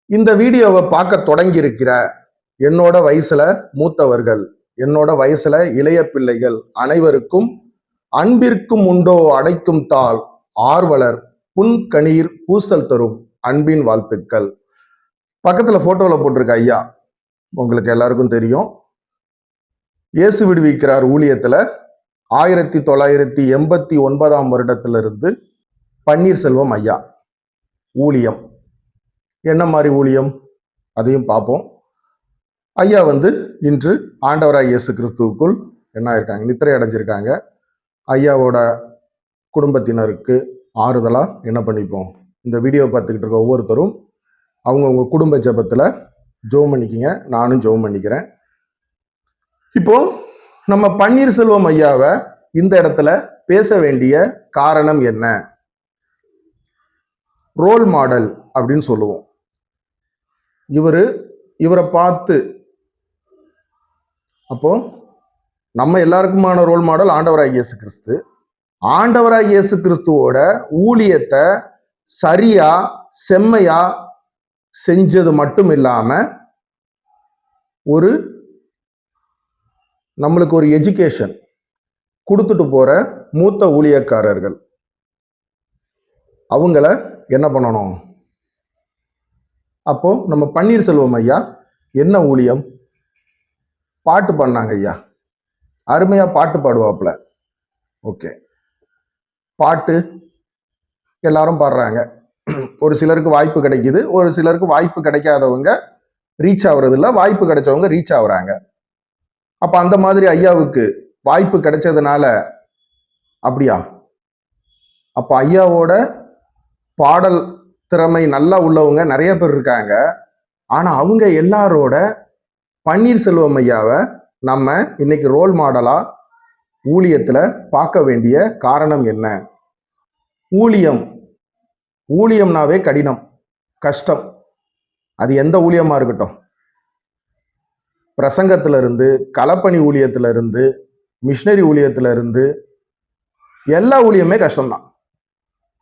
இந்த வீடியோவை பார்க்க தொடங்கி இருக்கிற என்னோட வயசுல மூத்தவர்கள், என்னோட வயசுல இளைய பிள்ளைகள் அனைவருக்கும் அன்பிற்கும் உண்டோ அடைக்கும் தாள் ஆர்வலர் புன்கணீர் பூசல் தரும் அன்பின் வாழ்த்துக்கள். பக்கத்துல போட்டோல போட்டிருக்க ஐயா உங்களுக்கு எல்லாருக்கும் தெரியும். இயேசு விடுவிக்கிறார் ஊழியத்துல 1989 வருடத்திலிருந்து பன்னீர்செல்வம் ஐயா ஊழியம். என்ன மாதிரி ஊழியம் அதையும் பார்ப்போம். ஐயா இன்று ஆண்டவராய் இயேசு கிறிஸ்துவுக்குள் என்ன இருக்காங்க, நித்திரை அடைஞ்சிருக்காங்க. ஐயாவோட குடும்பத்தினருக்கு ஆறுதலா என்ன பண்ணிப்போம், இந்த வீடியோ பார்த்துக்கிட்டு இருக்க ஒவ்வொருத்தரும் அவங்கவுங்க குடும்ப ஜெபத்துல ஜெபம் பண்ணிக்கிங்க. நானும் ஜெபம் பண்ணிக்கிறேன். இப்போ நம்ம பன்னீர்செல்வம் ஐயாவை இந்த இடத்துல பேச வேண்டிய காரணம் என்ன? ரோல் மாடல் அப்படின்னு சொல்லுவோம். இவரை பார்த்து, அப்போ நம்ம எல்லாருக்குமான ரோல் மாடல் ஆண்டவராய் இயேசு கிறிஸ்து. ஆண்டவராய் இயேசு கிறிஸ்துவோட ஊழியத்தை சரியா செம்மையா செஞ்சது மட்டும் இல்லாம நம்மளுக்கு ஒரு எஜுகேஷன் கொடுத்துட்டு போற மூத்த ஊழியக்காரர்கள், அவங்கள என்ன பண்ணணும்? அப்போ நம்ம பன்னீர்செல்வம் ஐயா என்ன ஊழியம்? பாட்டு பண்ணாங்க ஐயா, அருமையா பாட்டு பாடுவாப்புல. ஓகே, பாட்டு எல்லாரும் பாடுறாங்க. ஒரு சிலருக்கு வாய்ப்பு கிடைக்குது, ஒரு சிலருக்கு வாய்ப்பு கிடைக்காதவங்க ரீச் ஆகுறது இல்லை, வாய்ப்பு கிடைச்சவங்க ரீச் ஆகுறாங்க. அப்ப அந்த மாதிரி ஐயாவுக்கு வாய்ப்பு கிடைச்சதுனால அப்படியா? அப்ப ஐயாவோட பாடல் திறமை நல்லா உள்ளவங்க நிறைய பேர் இருக்காங்க. ஆனா அவங்க எல்லாரோட பன்னீர்செல்வம் ஐயாவை நம்ம இன்னைக்கு ரோல் மாடலா ஊழியத்துல பார்க்க வேண்டிய காரணம் என்ன? ஊழியம்னாவே கடினம், கஷ்டம். அது எந்த ஊழியமா இருக்கட்டும், பிரசங்கத்துல இருந்து, களப்பணி ஊழியத்துல இருந்து, மிஷினரி ஊழியத்துல இருந்து, எல்லா ஊழியமே கஷ்டம்தான்.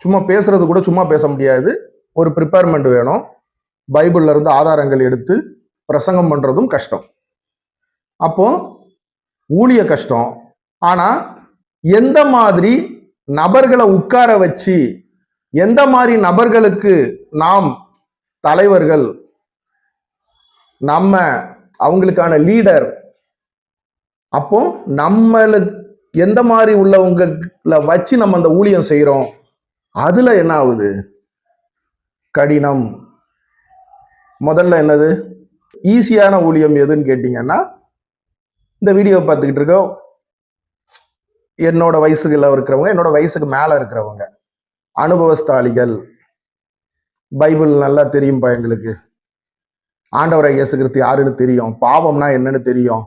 சும்மா பேசுறது கூட சும்மா பேச முடியாது, ஒரு ப்ரிப்பேர்மெண்ட் வேணும். பைபிள்ல இருந்து ஆதாரங்கள் எடுத்து பிரசங்கம் பண்றதும் கஷ்டம். அப்போ ஊழிய கஷ்டம். ஆனா எந்த மாதிரி நபர்களை உட்கார வச்சு, எந்த மாதிரி நபர்களுக்கு நாம் தலைவர்கள், நம்ம அவங்களுக்கான லீடர், அப்போ நம்மளுக்கு எந்த மாதிரி உள்ளவங்களை வச்சு நம்ம அந்த ஊழியம் செய்யறோம், அதுல என்ன ஆகுது? கடினம். முதல்ல என்னது ஈஸியான ஊழியம் எதுன்னு கேட்டீங்கன்னா, இந்த வீடியோ பார்த்துக்கிட்டு இருக்க என்னோட வயசுல இருக்கிறவங்க, என்னோட வயசுக்கு மேல இருக்கிறவங்க, அனுபவஸ்தாலிகள், பைபிள் நல்லா தெரியும்பா எங்களுக்கு, ஆண்டவராய் இயேசு கிறிஸ்து யாருன்னு தெரியும், பாவம்னா என்னன்னு தெரியும்,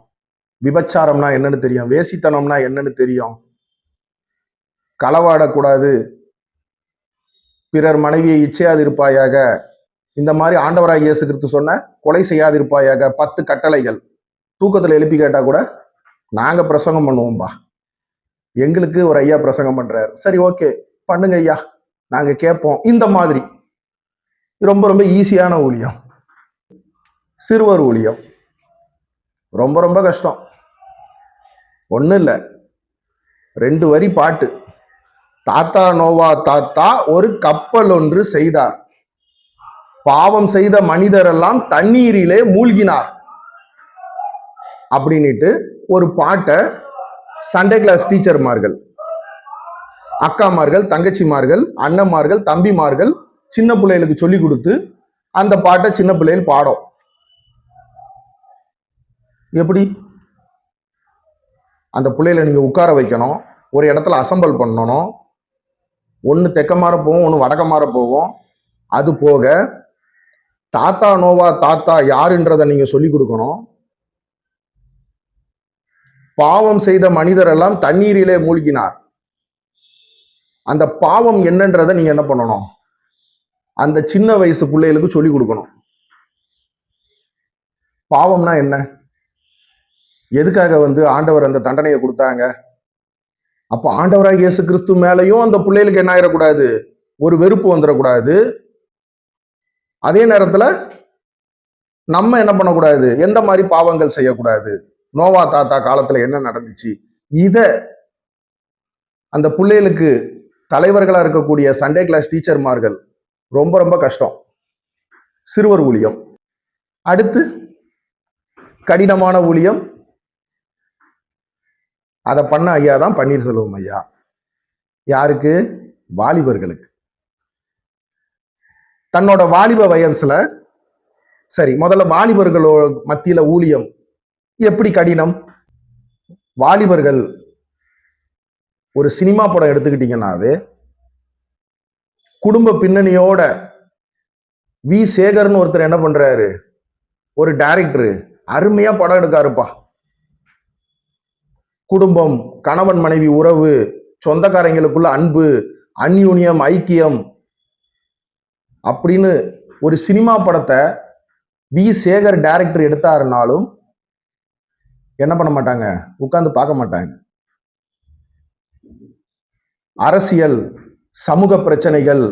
விபச்சாரம்னா என்னன்னு தெரியும், வேசித்தனம்னா என்னன்னு தெரியும், களவாடக்கூடாது, பிறர் மனைவியை இச்சையாதிருப்பாயாக, இந்த மாதிரி ஆண்டவராய் இயேசு கிறிஸ்து சொன்ன கொலை செய்யாதிருப்பாயாக 10 கட்டளைகள் தூக்கத்துல எழுப்பி கேட்டா கூட நாங்க பிரசங்கம் பண்ணுவோம்பா, எங்களுக்கு ஒரு ஐயா பிரசங்கம் பண்றாரு, சரி ஓகே பண்ணுங்க ஐயா, நாங்க கேட்போம். இந்த மாதிரி ரொம்ப ரொம்ப ஈஸியான ஊழியம். சிறுவர் ஊழியம் ரொம்ப ரொம்ப கஷ்டம். ஒன்றும் இல்லை, 2 வரி பாட்டு. தாத்தா நோவா தாத்தா ஒரு கப்பல் ஒன்று செய்தார், பாவம் செய்த மனிதரெல்லாம் தண்ணீரிலே மூழ்கினார் அப்படின்னுட்டு ஒரு பாட்டை சண்டே கிளாஸ் டீச்சர்மார்கள், அக்காமார்கள், தங்கச்சிமார்கள், அண்ணன்மார்கள், தம்பிமார்கள் சின்ன பிள்ளைகளுக்கு சொல்லி கொடுத்து அந்த பாட்டை சின்ன பிள்ளைகள் பாடும். எப்படி? அந்த பிள்ளைகளை நீங்க உட்கார வைக்கணும், ஒரு இடத்துல அசம்பிள் பண்ணணும். ஒன்று தெக்க மாற போவோம், ஒன்று வடக்க மாற போவோம். அது போக தாத்தா நோவா தாத்தா யாருன்றதை நீங்க சொல்லி கொடுக்கணும். பாவம் செய்த மனிதர் எல்லாம் தண்ணீரிலே மூழ்கினார், அந்த பாவம் என்னன்றதை நீங்க என்ன பண்ணணும்? அந்த சின்ன வயசு பிள்ளைகளுக்கு சொல்லி கொடுக்கணும். பாவம்னா என்ன, எதுக்காக ஆண்டவர் அந்த தண்டனையை கொடுத்தாங்க? அப்போ ஆண்டவராக இயேசு கிறிஸ்து மேலையும் அந்த பிள்ளைகளுக்கு என்ன ஆயிடக்கூடாது, ஒரு வெறுப்பு வந்துடக்கூடாது. அதே நேரத்துல நம்ம என்ன பண்ணக்கூடாது, எந்த மாதிரி பாவங்கள் செய்யக்கூடாது, நோவா தாத்தா காலத்துல என்ன நடந்துச்சு, இத அந்த பிள்ளைகளுக்கு தலைவர்களா இருக்கக்கூடிய சண்டே கிளாஸ் டீச்சர்மார்கள் ரொம்ப ரொம்ப கஷ்டம். சிறுவர் ஊழியம். அடுத்து கடினமான ஊழியம், அதை பண்ண ஐயா தான் பன்னீர்செல்வம் ஐயா. யாருக்கு? வாலிபர்களுக்கு. தன்னோட வாலிப வயசுல, சரி முதல்ல வாலிபர்களோட மத்தியில ஊழியம் எப்படி கடினம்? வாலிபர்கள் ஒரு சினிமா படம் எடுத்துக்கிட்டீங்கன்னாவே குடும்ப பின்னணியோட வி சேகர்னு ஒருத்தர் என்ன பண்றாரு, ஒரு டைரக்டர் அருமையா படம் எடுக்காருப்பா. குடும்பம், கணவன் மனைவி உறவு, சொந்தக்காரங்களுக்குள்ள அன்பு, அந்யூன்யம், ஐக்கியம் அப்படின்னு ஒரு சினிமா படத்தை வி சேகர் டைரக்டர் எடுத்தாருனாலும் என்ன பண்ண மாட்டாங்க, உட்கார்ந்து பார்க்க மாட்டாங்க. அரசியல், சமூக பிரச்சனைகள்,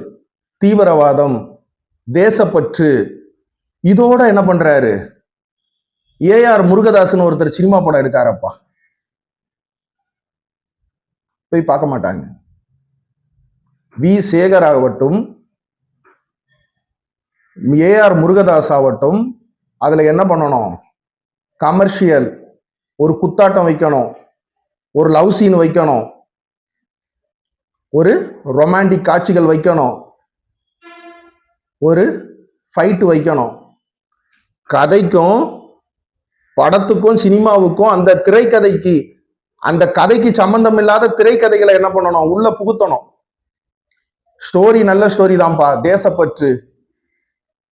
தீவிரவாதம், தேசப்பற்று, இதோட என்ன பண்றாரு, ஏஆர் முருகதாசன் ஒருத்தர் சினிமா படம் எடுக்காரப்பா, போய் பார்க்க மாட்டாங்க. வி சேகர் ஆகட்டும், ஏஆர் முருகதாஸ் ஆகட்டும், அதுல என்ன பண்ணணும், கமர்ஷியல், ஒரு குத்தாட்டம் வைக்கணும், ஒரு லவ் சீன் வைக்கணும், ஒரு ரொமான்டிக் காட்சிகள் வைக்கணும், ஒரு ஃபைட் வைக்கணும். கதைக்கும் படத்துக்கும் சினிமாவுக்கும் அந்த திரைக்கதைக்கு, அந்த கதைக்கு சம்பந்தம் இல்லாத திரைக்கதைகளை என்ன பண்ணணும், உள்ள புகுத்தணும். ஸ்டோரி நல்ல ஸ்டோரி தான்ப்பா, தேசப்பற்று.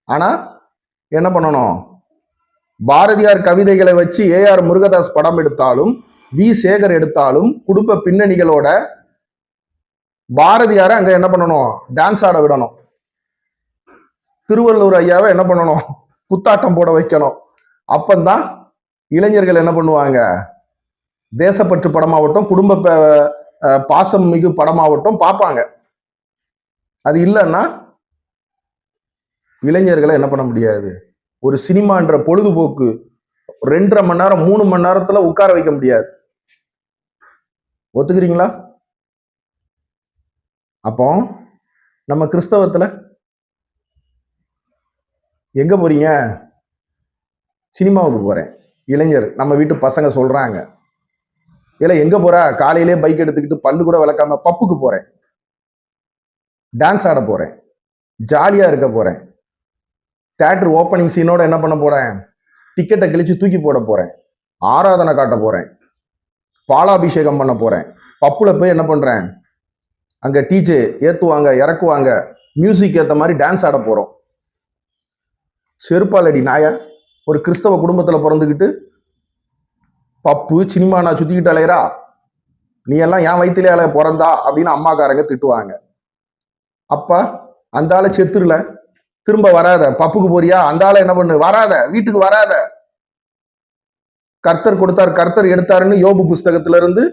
ஆனா என்ன பண்ணணும், பாரதியார் கவிதைகளை வச்சு ஏஆர் முருகதாஸ் படம் எடுத்தாலும், வி சேகர் எடுத்தாலும், குடும்ப பின்னணிகளோட பாரதியாரை அங்க என்ன பண்ணணும், டான்ஸ் ஆட விடணும். திருவள்ளுவர் ஐயாவை என்ன பண்ணணும், குத்தாட்டம் போட வைக்கணும். அப்பந்தான் இளைஞர்கள் என்ன பண்ணுவாங்க, தேசப்பற்று படமாகட்டும், குடும்ப பாசம் மிகு படமாகட்டும் பார்ப்பாங்க. அது இல்லைன்னா இளைஞர்களை என்ன பண்ண முடியாது, ஒரு சினிமான்ற பொழுதுபோக்கு 2.5 மணி நேரம் 3 மணி நேரத்துல உட்கார வைக்க முடியாது. ஒத்துக்கிறீங்களா? அப்போ நம்ம கிறிஸ்தவத்துல எங்க போறீங்க, சினிமாவுக்கு போறேன். இளைஞர் நம்ம வீட்டு பசங்க சொல்றாங்க, இல்ல எங்க போற, காலையிலே பைக் எடுத்துக்கிட்டு பல்லு கூட விளக்காம பப்புக்கு போறேன், டான்ஸ் ஆட போறேன், ஜாலியா இருக்க போறேன், தியேட்டர் ஓப்பனிங் சீனோட என்ன பண்ண போறேன், டிக்கெட்டை கிழிச்சு தூக்கி போட போறேன், ஆராதனை காட்ட போறேன், பாலாபிஷேகம் பண்ண போறேன், பப்புல போய் என்ன பண்றேன், அங்க டீச்சே ஏத்துவாங்க இறக்குவாங்க, மியூசிக் ஏத்த மாதிரி டான்ஸ் ஆட போறோம். செருப்பாலடி நாய, ஒரு கிறிஸ்தவ குடும்பத்துல பிறந்துக்கிட்டு பப்பு சினிமா நான் சுத்திக்கிட்டு அலையறா, நீ எல்லாம் என் வயிற்றுல அலைய பிறந்தா அப்படின்னு அம்மாக்காரங்க திட்டுவாங்க. அப்பா அந்த ஆளை செத்துருல, திரும்ப வராத, பப்புக்கு போறியா, அந்த ஆளை என்ன பண்ணு, வராத, வீட்டுக்கு வராத, கர்த்தர் கொடுத்தார் கர்த்தர் எடுத்தாருன்னு யோபு புஸ்தகத்துல இருந்து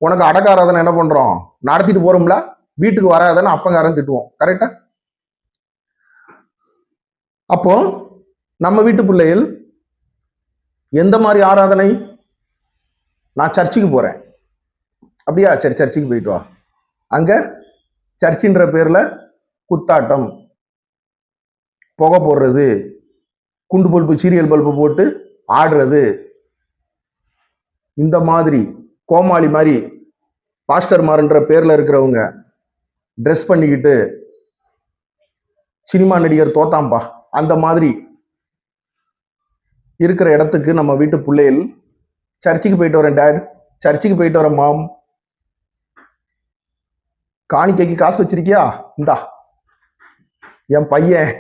உனக்கு அடக்காராதனை என்ன பண்றோம், நடத்திட்டு போறோம்ல, வீட்டுக்கு வராதன்னு அப்பங்காரன் திட்டுவோம். கரெக்டா? அப்போ நம்ம வீட்டு பிள்ளைகள் எந்த மாதிரி ஆராதனை, நான் சர்ச்சுக்கு போறேன், அப்படியா, சரி சர்ச்சுக்கு போயிட்டு வா, அங்க சர்ச்சின்ற பேர்ல குத்தாட்டம், புகை போடுறது, குண்டு பல்பு சீரியல் பல்பு போட்டு ஆடுறது, இந்த மாதிரி கோமாளி மாதிரி பாஸ்டர் மார்ன்ற பேர்ல இருக்கிறவங்க ட்ரெஸ் பண்ணிக்கிட்டு சினிமா நடிகர் தோத்தாம்பா அந்த மாதிரி இருக்கிற இடத்துக்கு நம்ம வீட்டு பிள்ளைகள், சர்ச்சுக்கு போயிட்டு வரேன் டேட், சர்ச்சுக்கு போயிட்டு வரேன் மாம், காணிக்கைக்கு காசு வச்சிருக்கியா, இந்தா. என் பையன்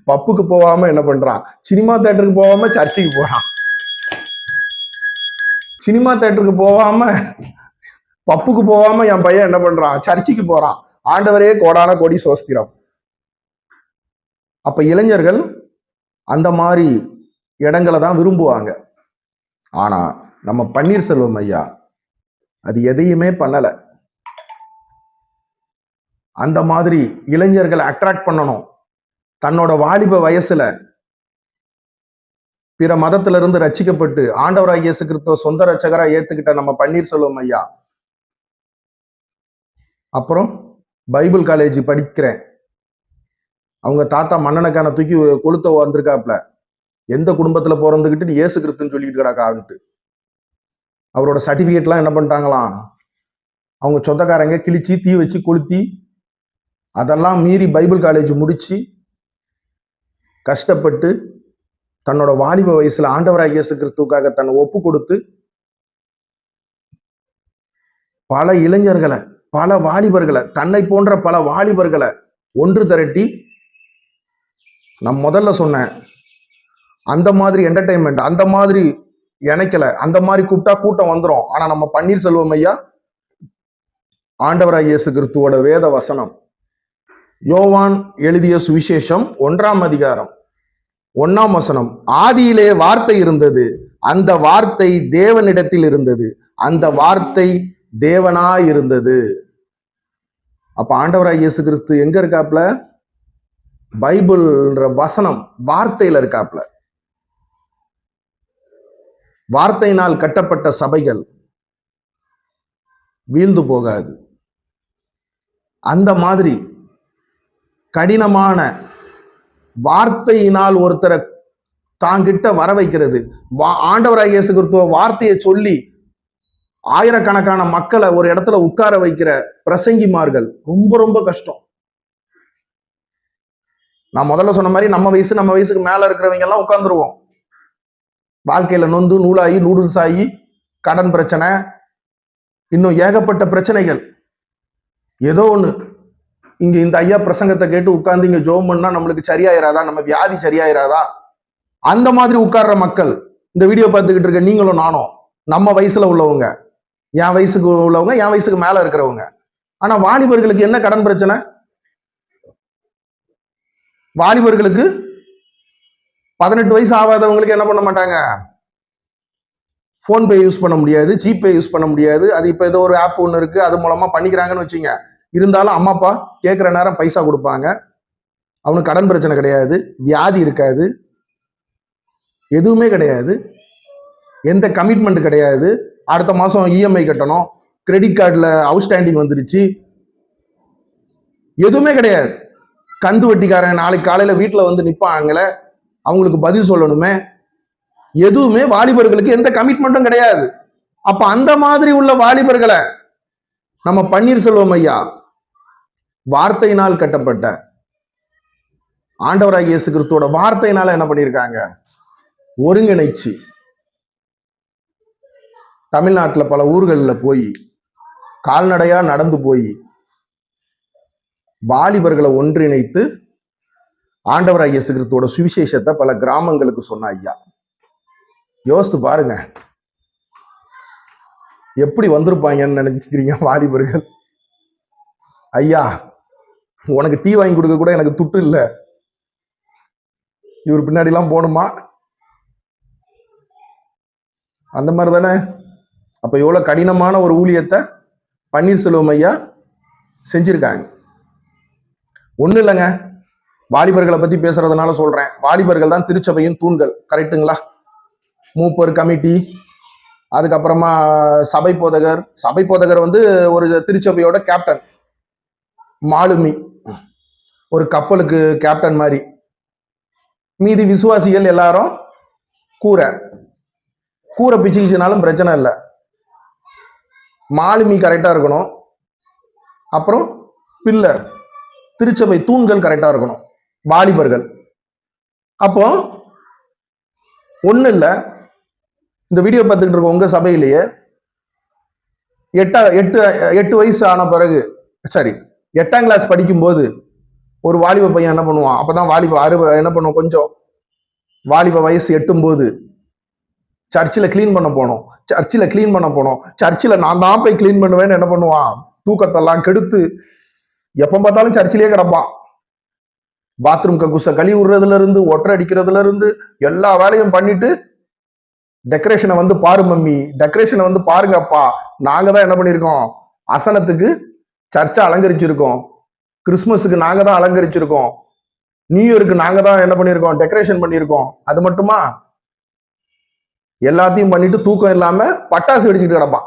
பப்புக்கு போகாம என்ன பண்றான், சினிமா தியேட்டருக்கு போகாம சர்ச்சுக்கு போறான், சினிமா தியேட்டருக்கு போகாம பப்புக்கு போகாம என் பையன் என்ன பண்றான், சர்ச்சுக்கு போறான். ஆண்டவரே கோடான கோடி சோஸ்திரம். அப்ப இளைஞர்கள் அந்த மாதிரி இடங்களை தான் விரும்புவாங்க. ஆனா நம்ம பன்னீர்செல்வம் ஐயா அது எதையுமே பண்ணல. அந்த மாதிரி இளைஞர்களை அட்ராக்ட் பண்ணணும், தன்னோட வாலிப வயசுல பிற மதத்துல இருந்து ரட்சிக்கப்பட்டு ஆண்டவராகிய இயேசு கிறிஸ்துவ சொந்த ரட்சகரா ஏத்துக்கிட்ட நம்ம பன்னீர்செல்வம் ஐயா, அப்புறம் பைபிள் காலேஜ் படிக்கிறேன், அவங்க தாத்தா மன்னனுக்கான தூக்கி கொளுத்த வந்திருக்காப்ல, எந்த குடும்பத்துல பிறந்துக்கிட்டு இயேசு கிறிஸ்துன்னு சொல்லிட்டு கிடக்கான்ட்டு அவரோட சர்டிபிகேட்லாம் என்ன பண்ணிட்டாங்களாம், அவங்க சொந்தக்காரங்க கிழிச்சு தீ வச்சு கொளுத்தி, அதெல்லாம் மீறி பைபிள் காலேஜ் முடிச்சு கஷ்டப்பட்டு தன்னோட வாலிப வயசுல ஆண்டவராகிய இயேசு கிறிஸ்துவுக்காக தன்னை ஒப்பு கொடுத்து பல இளைஞர்களை, பல வாலிபர்களை, தன்னை போன்ற பல வாலிபர்களை ஒன்று திரட்டி, நான் முதல்ல சொன்னேன், அந்த மாதிரி என்டர்டைன்மெண்ட், அந்த மாதிரி இணைக்கல, அந்த மாதிரி கூப்பிட்டா கூட்டம் வந்துடும். ஆனா நம்ம பன்னீர்செல்வம் ஐயா ஆண்டவராகிய இயேசு கிறிஸ்துவோட வேத வசனம், யோவான் எழுதிய சுவிசேஷம் 1ஆம் அதிகாரம் 1ஆம் வசனம், ஆதியிலே வார்த்தை இருந்தது, அந்த வார்த்தை தேவனிடத்தில் இருந்தது, அந்த வார்த்தை தேவனாய் இருந்தது. அப்ப ஆண்டவராகிய இயேசு கிறிஸ்து எங்க இருக்காப்ல? பைபிள்ன்ற வசனம் வார்த்தையில இருக்காப்ல. வார்த்தையினால் கட்டப்பட்ட சபைகள் வீழ்ந்து போகாது. அந்த மாதிரி கடினமான வார்த்தையினால் ஒருத்தரை தாங்கிட்ட வர வைக்கிறது, ஆண்டவராகிய இயேசு கிறிஸ்துவ வார்த்தையை சொல்லி ஆயிரக்கணக்கான மக்களை ஒரு இடத்துல உட்கார வைக்கிற பிரசங்கிமார்கள் ரொம்ப ரொம்ப கஷ்டம். நான் முதல்ல சொன்ன மாதிரி நம்ம வயசுக்கு மேல இருக்கிறவங்க எல்லாம் உட்கார்ந்துருவோம். வாழ்க்கையில நொந்து நூலாகி நூடுல்ஸ் ஆகி கடன் பிரச்சனை, இன்னும் ஏகப்பட்ட பிரச்சனைகள். ஏதோ ஒண்ணு இங்க இந்த ஐயா பிரசங்கத்தை கேட்டு உட்கார்ந்து இங்க ஜோம் பண்ணா நம்மளுக்கு சரியாயிராதா, நம்ம வியாதி சரியாயிராதா, அந்த மாதிரி உட்கார்ற மக்கள் இந்த வீடியோ பார்த்துக்கிட்டு இருக்க நீங்களும் நானும் நம்ம வயசுல உள்ளவங்க, என் வயசுக்கு உள்ளவங்க, என் வயசுக்கு மேல இருக்கிறவங்க. ஆனா வாலிபர்களுக்கு என்ன கடன் பிரச்சனை? வாலிபர்களுக்கு 18 வயசு ஆகாதவங்களுக்கு என்ன பண்ண மாட்டாங்க, போன்பே யூஸ் பண்ண முடியாது, ஜிபே யூஸ் பண்ண முடியாது. அது இப்ப ஏதோ ஒரு ஆப் ஒன்று இருக்கு, அது மூலமா பண்ணிக்கிறாங்கன்னு வச்சுங்க. இருந்தாலும் அம்மா அப்பா கேட்குற நேரம் பைசா கொடுப்பாங்க. அவனுக்கு கடன் பிரச்சனை கிடையாது, வியாதி இருக்காது, எதுவுமே கிடையாது, எந்த கமிட்மெண்ட் கிடையாது. அடுத்த மாசம் இஎம்ஐ கட்டணும், கிரெடிட் கார்டில் அவுட்ஸ்டாண்டிங் வந்துருச்சு, எதுவுமே கிடையாது. கந்து வட்டிக்காரன் நாளைக்கு காலையில வீட்டில் வந்து நிற்பாங்களே, அவங்களுக்கு பதில் சொல்லணுமே, எதுவுமே வாலிபர்களுக்கு எந்த கமிட்மெண்ட்டும் கிடையாது. அப்ப அந்த மாதிரி உள்ள வாலிபர்களை நம்ம பன்னீர்செல்வம் ஐயா வார்த்தையினால் கட்டப்பட்ட ஆண்டவராகிய இயேசு கிறிஸ்துவோட வார்த்தையினால என்ன பண்ணியிருக்காங்க, ஒருங்கிணைச்சு தமிழ்நாட்டில் பல ஊர்களில் போய் கால்நடையா நடந்து போய் வாலிபர்களை ஒன்றிணைத்து ஆண்டவராகிய இயேசு கிறிஸ்துவோட சுவிசேஷத்தை பல கிராமங்களுக்கு சொன்ன ஐயா. யோசித்து பாருங்க, எப்படி வந்திருப்பாங்கன்னு நினைச்சுக்கிறீங்க வாலிபர்கள்? ஐயா, உனக்கு டீ வாங்கி கொடுக்க கூட எனக்கு துட்டு இல்லை, இவர் பின்னாடிலாம் போகணுமா? அந்த மாதிரி தானே. அப்ப எவ்வளவு கடினமான ஒரு ஊழியத்தை பன்னீர்செல்வம் ஐயா செஞ்சிருக்காங்க. ஒண்ணு இல்லைங்க, வாலிபர்களை பத்தி பேசுறதுனால சொல்றேன். வாலிபர்கள் தான் திருச்சபையின் தூண்கள், கரெக்டுங்களா? மூப்பர், கமிட்டி, அதுக்கப்புறமா சபை போதகர் வந்து ஒரு திருச்சபையோட கேப்டன், மாலுமி ஒரு கப்பலுக்கு கேப்டன் மாதிரி, மீதி விசுவாசிகள் எல்லாரும் கூரை பிச்சுக்கிச்சுனாலும் பிரச்சனை இல்லை, மாலுமி கரெக்டா இருக்கணும், அப்புறம் பில்லர் திருச்சபை தூண்கள் கரெக்டா இருக்கணும், வாலிபர்கள். அப்போ ஒண்ணு இல்ல, இந்த வீடியோ பார்த்துக்கிட்டு இருக்க உங்க சபையிலேயே 8 வயசு ஆன பிறகு, சரி 8ஆம் கிளாஸ் படிக்கும்போது ஒரு வாலிப பையன் என்ன பண்ணுவான், அப்பதான் என்ன பண்ணுவோம், கொஞ்சம் வாலிப வயசு எட்டும்போது சர்ச்சில் கிளீன் பண்ண போனோம், சர்ச்சில் நான் தான் போய் கிளீன் பண்ணுவேன்னு என்ன பண்ணுவான், தூக்கத்தெல்லாம் கெடுத்து எப்ப பார்த்தாலும் சர்ச்சிலேயே கிடப்பான். பாத்ரூம் கக்கூச கழுவி விடுறதுல இருந்து, ஒற்றை அடிக்கிறதுல இருந்து எல்லா வேலையும் பண்ணிட்டு, டெக்கரேஷனை வந்து பாரு மம்மி, டெக்கரேஷனை வந்து பாருங்கப்பா, நாங்க தான் என்ன பண்ணிருக்கோம், அசனத்துக்கு சர்ச்சை அலங்கரிச்சிருக்கோம், கிறிஸ்துமஸுக்கு நாங்க தான் அலங்கரிச்சிருக்கோம், நியூ இயருக்கு நாங்க தான் என்ன பண்ணிருக்கோம், டெக்கரேஷன் பண்ணியிருக்கோம். அது மட்டுமா, எல்லாத்தையும் பண்ணிட்டு தூக்கம் இல்லாம பட்டாசு வெடிச்சுட்டு கிடப்பான்.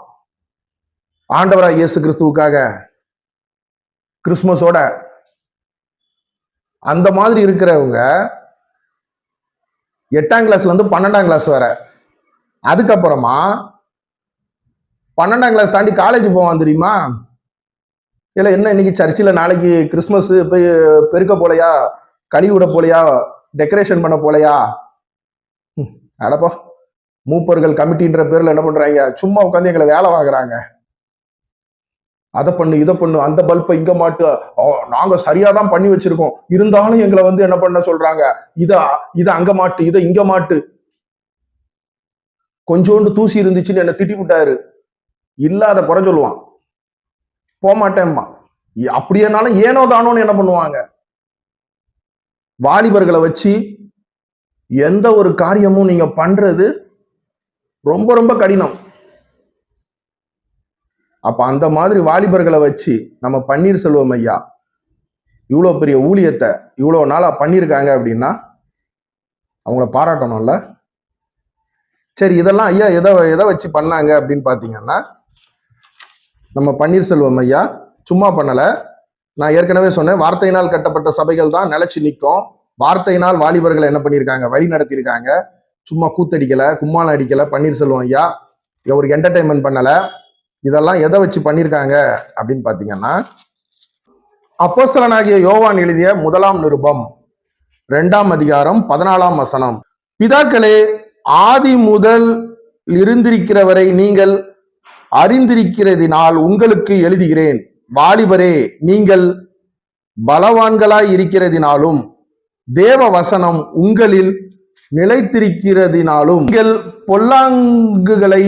ஆண்டவராய் இயேசு கிறிஸ்துவுக்காக கிறிஸ்துமஸோட. அந்த மாதிரி இருக்கிறவங்க 8ஆம் கிளாஸ்ல இருந்து 12ஆம் கிளாஸ் வர, அதுக்கப்புறமா 12ஆம் கிளாஸ் தாண்டி காலேஜ் போவான் தெரியுமா? இல்ல என்ன இன்னைக்கு சர்ச்சில் நாளைக்கு கிறிஸ்துமஸ் போய் பெருக்க போலையா, கழி விட போலையா, டெக்கரேஷன் பண்ண போலையா? அடப்பா, மூப்பர்கள் கமிட்டின்ற பேர்ல என்ன பண்றாங்க, சும்மா உட்காந்து எங்களை வேலை வாங்குறாங்க. அதை பண்ணு, இதை பண்ணு, அந்த பல்பை இங்க மாட்டு, நாங்க சரியாதான் பண்ணி வச்சிருக்கோம், இருந்தாலும் எங்களை என்ன பண்ண சொல்றாங்க, இத அங்க மாட்டு, இதை இங்க மாட்டு. கொஞ்சோண்டு தூசி இருந்துச்சுன்னு என்ன திட்டி விட்டாரு, இல்லாத குறை சொல்லுவான், போமாட்டேம்மா. அப்படியேனாலும் ஏனோ தானோன்னு என்ன பண்ணுவாங்க. வாலிபர்களை வச்சு எந்த ஒரு காரியமும் நீங்க பண்றது ரொம்ப ரொம்ப கடினம். அப்ப அந்த மாதிரி வாலிபர்களை வச்சு நம்ம பன்னீர்செல்வம் ஐயா இவ்வளவு பெரிய ஊழியத்தை இவ்வளவு நாளா பண்ணியிருக்காங்க அப்படின்னா அவங்கள பாராட்டணும்ல. சரி, இதெல்லாம் ஐயா எதை வச்சு பண்ணாங்க அப்படின்னு பாத்தீங்கன்னா, நம்ம பன்னீர்செல்வம் ஐயா சும்மா பண்ணல. நான் ஏற்கனவே சொன்னேன், வார்த்தையினால் கட்டப்பட்ட சபைகள் தான் நிலைச்சு நிற்கும். வார்த்தையினால் வாலிபர்களை என்ன பண்ணியிருக்காங்க, வழி நடத்தியிருக்காங்க. சும்மா கூத்தடிக்கல, கும்மாளம் அடிக்கல. பன்னீர்செல்வம் ஐயா ஒரு என்டர்டைன்மெண்ட் பண்ணல. இதெல்லாம் எதை வச்சு பண்ணியிருக்காங்க அப்படின்னு பாத்தீங்கன்னா, அப்போஸ்தலனாகிய யோவான் எழுதிய 1ஆம் நிருபம் 2ஆம் அதிகாரம் 14ஆம் வசனம். பிதாக்களே, ஆதி முதல் இருந்திருக்கிறவரை நீங்கள் அறிந்திருக்கிறதினால் உங்களுக்கு எழுதுகிறேன். வாலிபரே, நீங்கள் பலவான்களாய் இருக்கிறதினாலும் தேவ வசனம் உங்களில் நிலைத்திருக்கிறதினாலும் நீங்கள் பொல்லாங்குகளை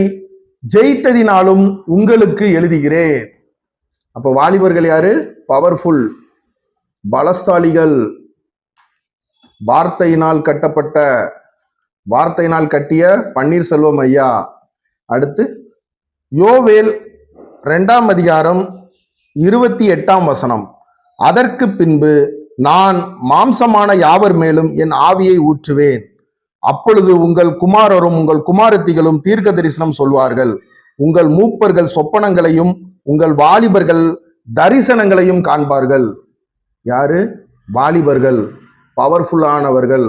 ஜெயித்ததினாலும் உங்களுக்கு எழுதுகிறேன். அப்ப வாலிபர்கள் யாரு? பவர்ஃபுல், பலசாலிகள், வார்த்தையினால் கட்டிய பன்னீர்செல்வம் ஐயா. அடுத்து யோவேல் 2ஆம் அதிகாரம் 28ஆம் வசனம். அதற்கு பின்பு நான் மாம்சமான யாவர் மேலும் என் ஆவியை ஊற்றுவேன். அப்பொழுது உங்கள் குமாரரும் உங்கள் குமாரத்திகளும் தீர்க்க தரிசனம் சொல்வார்கள். உங்கள் மூப்பர்கள் சொப்பனங்களையும் உங்கள் வாலிபர்கள் தரிசனங்களையும் காண்பார்கள். யாரு? வாலிபர்கள், பவர்ஃபுல்லானவர்கள்.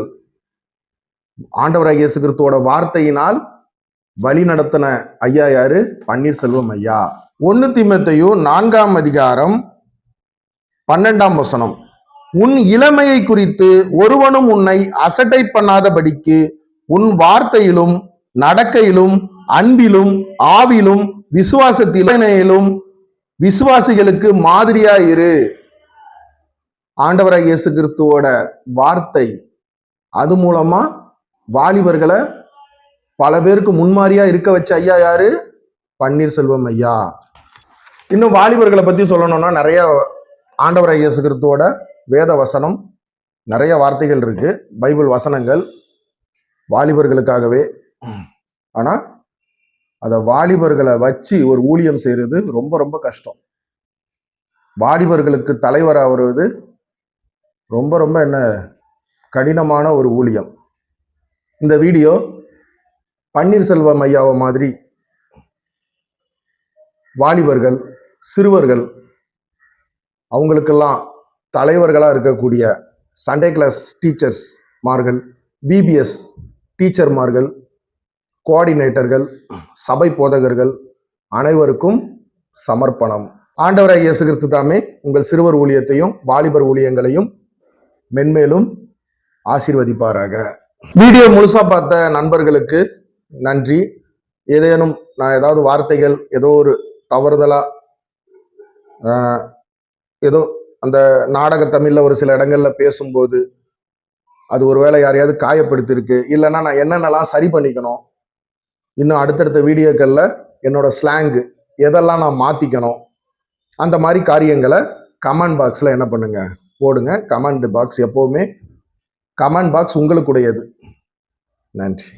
ஆண்டவராகிய இயேசு கிறிஸ்துவோட வார்த்தையினால் வழி நடத்தின ஐயா யாரு? பன்னீர்செல்வம் ஐயா. 1 தீமோத்தேயு 4ஆம் அதிகாரம் 12ஆம் வசனம். உன் இளமையை குறித்து ஒருவனும் உன்னை அசட்டை பண்ணாதபடிக்கு உன் வார்த்தையிலும் நடக்கையிலும் அன்பிலும் ஆவிலும் விசுவாசத்திலும் விசுவாசிகளுக்கு மாதிரியாயிரு. ஆண்டவராகிய இயேசு கிறிஸ்துவோட வார்த்தை, அது மூலமா வாலிபர்களை பல பேருக்கு முன்மாதிரியா இருக்க வச்ச ஐயா யாரு? பன்னீர்செல்வம் ஐயா. இன்னும் வாலிபர்களை பத்தி சொல்லணும்னா நிறைய ஆண்டவராகிய இயேசு கிறிஸ்துவோட வேத வசனம், நிறைய வார்த்தைகள் இருக்கு, பைபிள் வசனங்கள் வாலிபர்களுக்காகவே. ஆனா அத வாலிபர்களை வச்சு ஒரு ஊழியம் செய்யறது ரொம்ப ரொம்ப கஷ்டம். வாலிபர்களுக்கு தலைவரா வருவது ரொம்ப ரொம்ப கடினமான ஒரு ஊழியம். இந்த வீடியோ பன்னீர்செல்வம் ஐயாவை மாதிரி வாலிபர்கள், சிறுவர்கள், அவங்களுக்கெல்லாம் தலைவர்களா இருக்கக்கூடிய சண்டே கிளாஸ் டீச்சர்ஸ் மார்கள், பிபிஎஸ் டீச்சர்மார்கள், கோஆர்டினேட்டர்கள், சபை போதகர்கள் அனைவருக்கும் சமர்ப்பணம். ஆண்டவராகிய இயேசு கிறிஸ்து தாமே உங்கள் சிறுவர் ஊழியத்தையும் வாலிபர் ஊழியங்களையும் மென்மேலும் ஆசீர்வதிப்பாராக. வீடியோ முழுசா பார்த்த நண்பர்களுக்கு நன்றி. ஏதேனும் நான் ஏதாவது வார்த்தைகள் ஏதோ ஒரு தவறுதலா ஏதோ அந்த நாடக தமிழ்ல ஒரு சில இடங்கள்ல பேசும்போது அது ஒருவேளை யாரையாவது காயப்படுத்திருக்கு, இல்லைன்னா நான் என்னென்னலாம் சரி பண்ணிக்கணும், இன்னும் அடுத்தடுத்த வீடியோக்கள்ல என்னோட ஸ்லாங்கு எதெல்லாம் நான் மாத்திக்கணும், அந்த மாதிரி காரியங்களை கமெண்ட் பாக்ஸ்ல என்ன பண்ணுங்க, போடுங்க. கமெண்ட் பாக்ஸ் எப்பவுமே கமெண்ட் பாக்ஸ் உங்களுக்குடையது. நன்றி.